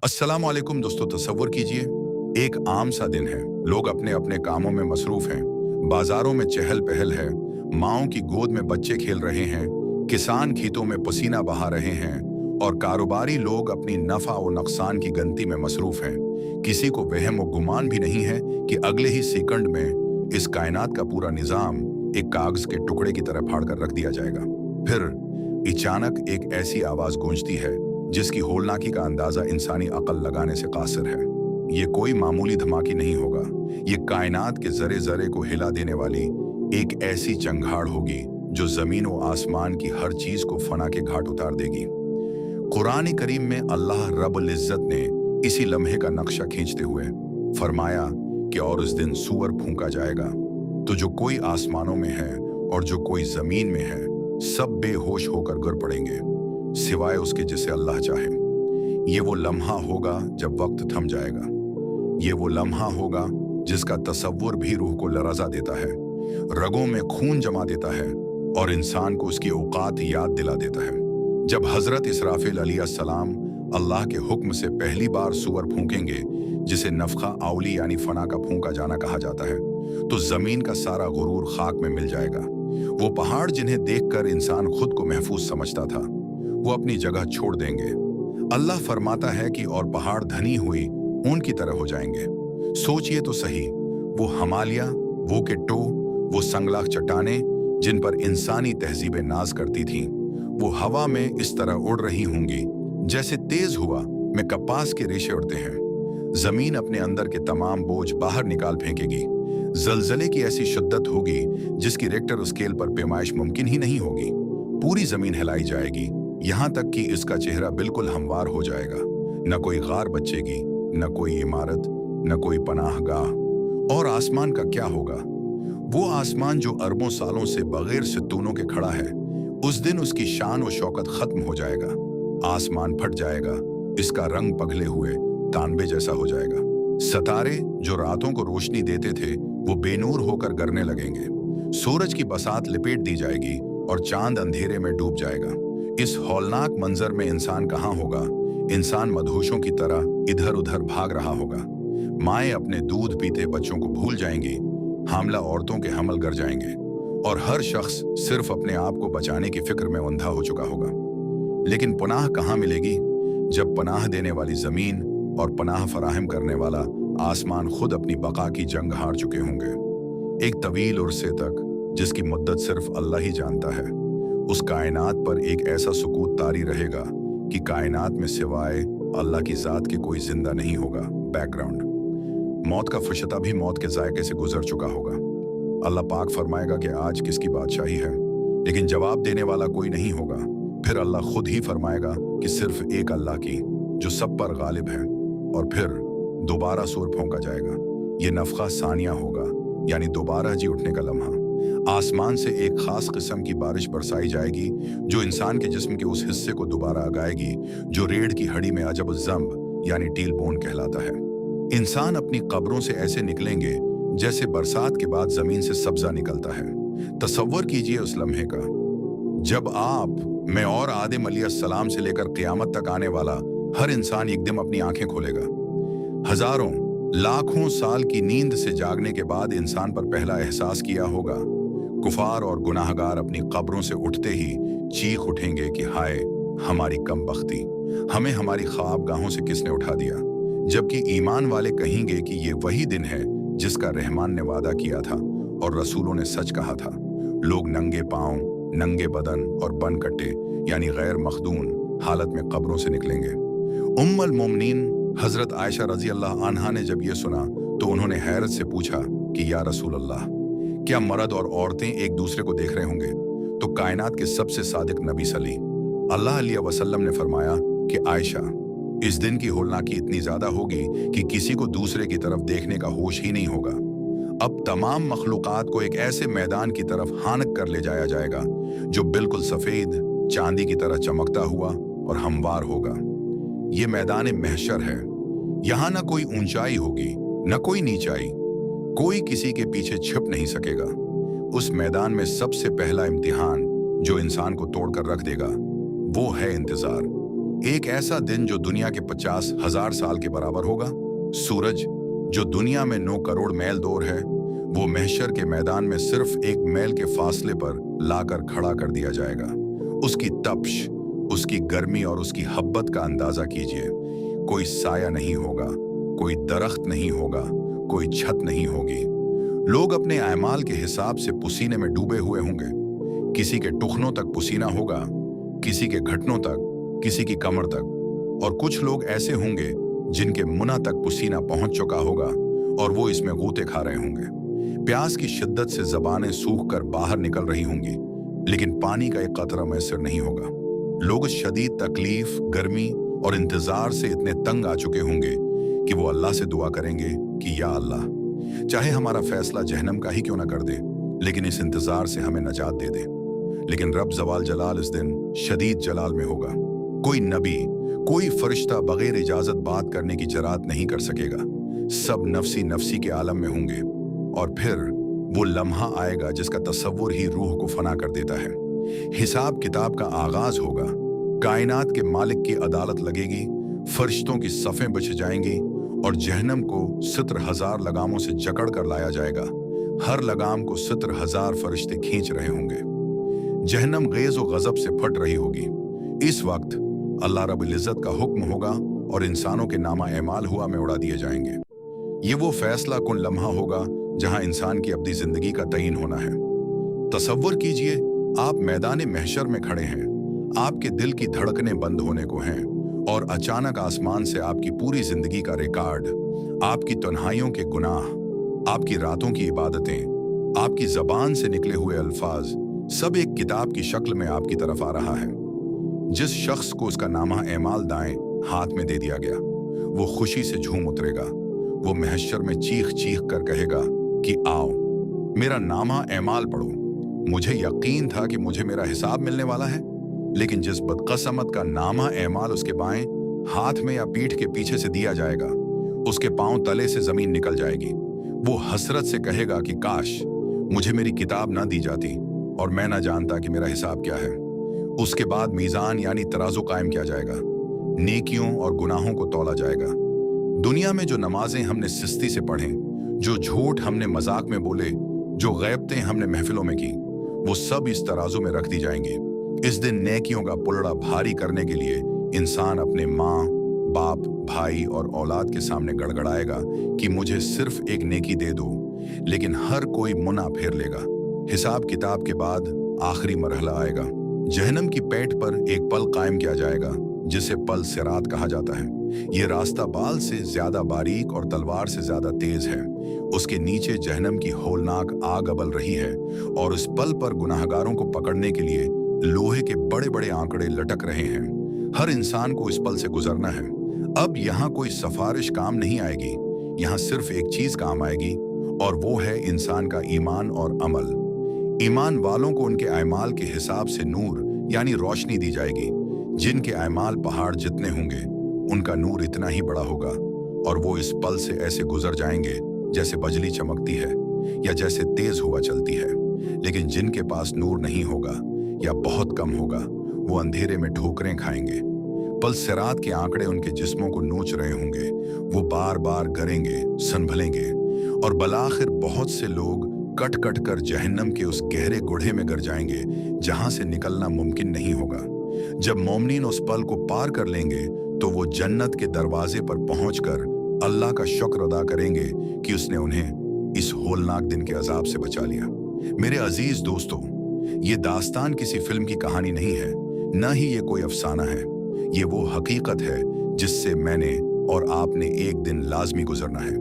अस्सलाम वालेकुम दोस्तों, तसव्वुर कीजिए एक आम सा दिन है। लोग अपने अपने कामों में मसरूफ हैं। बाजारों में चहल पहल है। माओं की गोद में बच्चे खेल रहे हैं। किसान खेतों में पसीना बहा रहे हैं और कारोबारी लोग अपनी नफा और नुकसान की गिनती में मसरूफ हैं। किसी को वहम और गुमान भी नहीं है कि अगले ही सेकंड में इस कायनात का पूरा निजाम एक कागज के टुकड़े की तरह फाड़ कर रख दिया जाएगा। फिर अचानक एक ऐसी आवाज गूंजती है जिसकी होलनाकी का अंदाजा इंसानी अकल लगाने से कासिर है। ये कोई मामूली धमाके नहीं होगा। ये कायनात के जरे जरे को हिला देने वाली एक ऐसी चंगाड़ होगी जो जमीन व आसमान की हर चीज को फना के घाट उतार देगी। कुरान करीम में अल्लाह रब्बुल इज्जत ने इसी लम्हे का नक्शा खींचते हुए फरमाया कि और उस दिन सूअर फूंका जाएगा, तो जो कोई आसमानों में है और जो कोई जमीन में है सब बेहोश होकर गिर पड़ेंगे सिवाय उसके जिसे अल्लाह चाहे। ये वो लम्हा होगा जब वक्त थम जाएगा। ये वो लम्हा होगा जिसका तसव्वुर भी रूह को लरज़ा देता है, रगों में खून जमा देता है और इंसान को उसकी औकात याद दिला देता है। जब हजरत इसराफिल अलैहिस्सलाम अल्लाह के हुक्म से पहली बार सूअर फूंकेंगे, जिसे नफखा आउली यानी फना का फूंका जाना कहा जाता है, तो जमीन का सारा गुरूर खाक में मिल जाएगा। वो पहाड़ जिन्हें देखकर इंसान खुद को महफूज समझता था, वो अपनी जगह छोड़ देंगे। अल्लाह फरमाता है कि और पहाड़ धनी हुई ऊन की तरह हो जाएंगे। सोचिए तो सही, वो हिमालय, वो केट्टो, वो संगलाख चट्टानें जिन पर इंसानी तहजीबें नाज करती थीं, वो हवा में इस तरह उड़ रही होंगी जैसे तेज हुआ में कपास के रेशे उड़ते हैं। जमीन अपने अंदर के तमाम बोझ बाहर निकाल फेंकेगी। जलजले की ऐसी शिद्दत होगी जिसकी रेक्टर स्केल पर पैमाइश मुमकिन ही नहीं होगी। पूरी जमीन हिलाई जाएगी, यहाँ तक कि इसका चेहरा बिल्कुल हमवार हो जाएगा। न कोई गार बचेगी, न कोई इमारत, न कोई पनाहगाह। और आसमान का क्या होगा? वो आसमान जो अरबों सालों से बगैर सितूनों के खड़ा है, उस दिन उसकी शान और शौकत खत्म हो जाएगा। आसमान फट जाएगा, इसका रंग पगले हुए तांबे जैसा हो जाएगा। सितारे जो रातों को रोशनी देते थे, वो बेनूर होकर गिरने लगेंगे। सूरज की बसात लिपेट दी जाएगी और चांद अंधेरे में डूब जाएगा। इस हौलनाक मंजर में इंसान कहाँ होगा? इंसान मधोशों की तरह इधर उधर भाग रहा होगा। माएँ अपने दूध पीते बच्चों को भूल जाएंगी, हामला औरतों के हमल गर जाएंगे और हर शख्स सिर्फ अपने आप को बचाने की फिक्र में अंधा हो चुका होगा। लेकिन पनाह कहाँ मिलेगी जब पनाह देने वाली जमीन और पनाह फराहम करने वाला आसमान खुद अपनी बका की जंग हार चुके होंगे। एक तवील उर्से तक, जिसकी मुद्दत सिर्फ अल्लाह ही जानता है, उस कायनात पर एक ऐसा सुकूत तारी रहेगा कि कायनात में सिवाय अल्लाह की जात के कोई जिंदा नहीं होगा। बैकग्राउंड, मौत का फरिश्ता भी मौत के जायके से गुजर चुका होगा। अल्लाह पाक फरमाएगा कि आज किसकी बादशाही है, लेकिन जवाब देने वाला कोई नहीं होगा। फिर अल्लाह खुद ही फरमाएगा कि सिर्फ एक अल्लाह की, जो सब पर गालिब है। और फिर दोबारा सूर फूंका जाएगा। ये नफखा सानिया होगा, यानी दोबारा जी उठने का लम्हा। आसमान से एक खास किस्म की बारिश बरसाई जाएगी जो इंसान के जिस्म के उस हिस्से को दोबारा आगाएगी जो रीढ़ की हड्डी में अजब जम्ब यानी टील बोन कहलाता है। इंसान अपनी कब्रों से ऐसे निकलेंगे जैसे बरसात के बाद जमीन से सब्जा निकलता है। तसव्वुर कीजिए उस लम्हे का जब आप, मैं और आदम अलैहिस्सलाम से लेकर क़यामत तक आने वाला हर इंसान एकदम अपनी आंखें खोलेगा। हजारों लाखों साल की नींद से जागने के बाद इंसान पर पहला एहसास किया होगा। कुफार और गुनाहगार अपनी कब्रों से उठते ही चीख उठेंगे कि हाय हमारी कमबख्ती, हमें हमारी ख्वाबगाहों से किसने उठा दिया। जबकि ईमान वाले कहेंगे कि ये वही दिन है जिसका रहमान ने वादा किया था और रसूलों ने सच कहा था। लोग नंगे पांव, नंगे बदन और बन कट्टे यानी गैर मखदून हालत में कब्रों से निकलेंगे। उम्मुल मोमिनीन हजरत आयशा रजी अल्लाह अन्हा ने जब ये सुना तो उन्होंने हैरत से पूछा कि या रसूल अल्लाह, क्या मर्द और औरतें एक दूसरे को देख रहे होंगे? तो कायनात के सबसे सादिक नबी सल्लल्लाहु अलैहि वसल्लम ने फरमाया कि आयशा, इस दिन की होलनाकी इतनी ज्यादा होगी कि किसी को दूसरे की तरफ देखने का होश ही नहीं होगा। अब तमाम मखलूकात को एक ऐसे मैदान की तरफ हानक कर ले जाया जाएगा जो बिल्कुल सफेद चांदी की तरह चमकता हुआ और हमवार होगा। ये मैदान महशर है। यहाँ न कोई ऊंचाई होगी न कोई नीचाई, कोई किसी के पीछे छिप नहीं सकेगा। उस मैदान में सबसे पहला इम्तिहान जो इंसान को तोड़कर रख देगा वो है इंतजार। एक ऐसा दिन जो दुनिया के 50,000 साल के बराबर होगा। सूरज जो दुनिया में 9 करोड़ मैल दूर है, वो महशर के मैदान में सिर्फ 1 मैल के फासले पर लाकर खड़ा कर दिया जाएगा। उसकी तपश, उसकी गर्मी और उसकी हब्बत का अंदाजा कीजिए। कोई साया नहीं होगा, कोई दरख्त नहीं होगा, कोई छत नहीं होगी। लोग अपने अमाल के हिसाब से पसीने में डूबे हुए होंगे। किसी के टुखनों तक पसीना होगा, किसी के घुटनों तक, किसी की कमर तक, और कुछ लोग ऐसे होंगे जिनके मुना तक पसीना पहुंच चुका होगा और वो इसमें गूते खा रहे होंगे। प्यास की शिद्दत से जबानें सूख कर बाहर निकल रही होंगी, लेकिन पानी का एक कतरा मैसर नहीं होगा। लोग शदीद तकलीफ, गर्मी और इंतजार से इतने तंग आ चुके होंगे कि वो अल्लाह से दुआ करेंगे कि या अल्लाह, चाहे हमारा फैसला जहन्नम का ही क्यों ना कर दे, लेकिन इस इंतजार से हमें नजात दे दे। लेकिन रब जवाल जलाल इस दिन शदीद जलाल में होगा। कोई नबी, कोई फरिश्ता बगैर इजाजत बात करने की जरात नहीं कर सकेगा। सब नफसी नफसी के आलम में होंगे, और फिर वो लम्हा आएगा जिसका तसव्वुर ही रूह को फना कर देता है। हिसाब किताब का आगाज होगा। कायनात के मालिक की अदालत लगेगी, फरिश्तों की सफ़ें बिछ जाएंगी और जहन्नम को 70,000 लगामों से जकड़ कर लाया जाएगा। हर लगाम को 70,000 फरिश्ते खींच रहे होंगे। जहन्नम गैज़ व गज़ब से फट रही होगी। इस वक्त अल्लाह रब्बुल इज़्ज़त का हुक्म होगा और इंसानों के नामा एमाल हुआ में उड़ा दिए जाएंगे। ये वो फैसला कुन लम्हा होगा जहां इंसान की अपनी जिंदगी का तयीन होना है। तसव्वुर कीजिए, आप मैदान महशर में खड़े हैं, आपके दिल की धड़कनें बंद होने को हैं और अचानक आसमान से आपकी पूरी जिंदगी का रिकॉर्ड, आपकी तन्हाइयों के गुनाह, आपकी रातों की इबादतें, आपकी जबान से निकले हुए अल्फाज, सब एक किताब की शक्ल में आपकी तरफ आ रहा है। जिस शख्स को उसका नामा एमाल दाएं हाथ में दे दिया गया, वो खुशी से झूम उतरेगा। वो महशर में चीख चीख कर कहेगा कि आओ, मेरा नामा एमाल पढ़ो। मुझे यकीन था कि मुझे मेरा हिसाब मिलने वाला है, लेकिन जिस बदकसमत का नामा एमाल उसके बाएं हाथ में या पीठ के पीछे से दिया जाएगा, उसके पांव तले से जमीन निकल जाएगी। वो हसरत से कहेगा कि काश मुझे मेरी किताब ना दी जाती और मैं ना जानता कि मेरा हिसाब क्या है। उसके बाद मीज़ान यानी तराजू कायम किया जाएगा, नेकियों और गुनाहों को तौला जाएगा। दुनिया में जो नमाजें हमने सिस्ती से पढ़ें, जो झूठ हमने मजाक में बोले, जो गैबतें हमने महफिलों में की, वो सब इस तराजू में रख दी जाएंगी। इस दिन नेकियों का पुलड़ा भारी करने के लिए इंसान अपने माँ, बाप, भाई और औलाद के सामने गड़गड़ाएगा कि मुझे सिर्फ एक नेकी दे दो, लेकिन हर कोई मुना फेर लेगा। हिसाब किताब के बाद आखिरी मरहला आएगा। जहन्नम की पेट पर एक पल कायम किया जाएगा जिसे पल सिरात कहा जाता है। ये रास्ता बाल से ज्यादा बारीक और तलवार से ज्यादा तेज है। उसके नीचे जहन्नम की होलनाक आग अबल रही है और उस पल पर गुनाहगारों को पकड़ने के लिए लोहे के बड़े बड़े आंकड़े लटक रहे हैं। हर इंसान को इस पल से गुजरना है। अब यहाँ कोई सिफारिश काम नहीं आएगी, यहाँ सिर्फ एक चीज काम आएगी और वो है इंसान का ईमान और अमल। ईमान वालों को उनके अमाल के हिसाब से नूर यानी रोशनी दी जाएगी। जिनके अमाल पहाड़ जितने होंगे, उनका नूर इतना ही बड़ा होगा और वो इस पल से ऐसे गुजर जाएंगे जैसे बिजली चमकती है या जैसे तेज हवा चलती है। लेकिन जिनके पास नूर नहीं होगा या बहुत कम होगा, वो अंधेरे में ठोकरें खाएंगे। पल सिरात के आंकड़े उनके जिस्मों को नोच रहे होंगे। वो बार बार गिरेंगे, संभलेंगे और बलाखिर बहुत से लोग कट कट कर जहन्नम के उस गहरे गुढ़े में गिर जाएंगे जहां से निकलना मुमकिन नहीं होगा। जब मोमिनीन उस पल को पार कर लेंगे तो वो जन्नत के दरवाजे पर पहुंचकर अल्लाह का शुक्र अदा करेंगे कि उसने उन्हें इस होलनाक दिन के अजाब से बचा लिया। मेरे अजीज दोस्तों, ये दास्तान किसी फिल्म की कहानी नहीं है, न ही ये कोई अफसाना है। ये वो हकीकत है जिससे मैंने और आपने एक दिन लाजमी गुजरना है।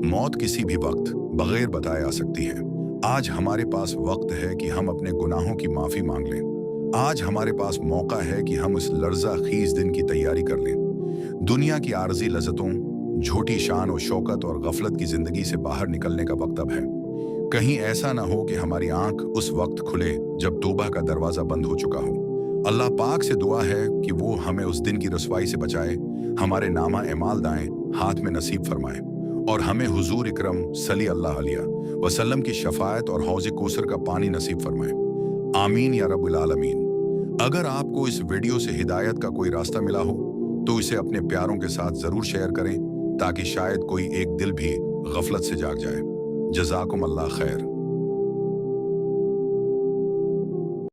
मौत किसी भी वक्त बगैर बताए आ सकती है। आज हमारे पास वक्त है कि हम अपने गुनाहों की माफी मांग लें। आज हमारे पास मौका है कि हम इस लर्जा खीज दिन की तैयारी कर लें। दुनिया की आरजी लज़्ज़तों, झूठी शान और शौकत और गफलत की जिंदगी से बाहर निकलने का वक्त अब है। कहीं ऐसा ना हो कि हमारी आंख उस वक्त खुले जब तौबा का दरवाजा बंद हो चुका हो। अल्लाह पाक से दुआ है कि वो हमें उस दिन की रसवाई से बचाए, हमारे नामा एमाल दाएं हाथ में नसीब फरमाए और हमें हुजूर इकरम सल्लल्लाहु अलैहि वसल्लम की शफायत और हौज़ कौसर का पानी नसीब फरमाए। आमीन या रब्बुल आलमीन। अगर आपको इस वीडियो से हिदायत का कोई रास्ता मिला हो तो इसे अपने प्यारों के साथ जरूर शेयर करें ताकि शायद कोई एक दिल भी गफलत से जाग जाए। जज़ाकुम अल्लाह खैर।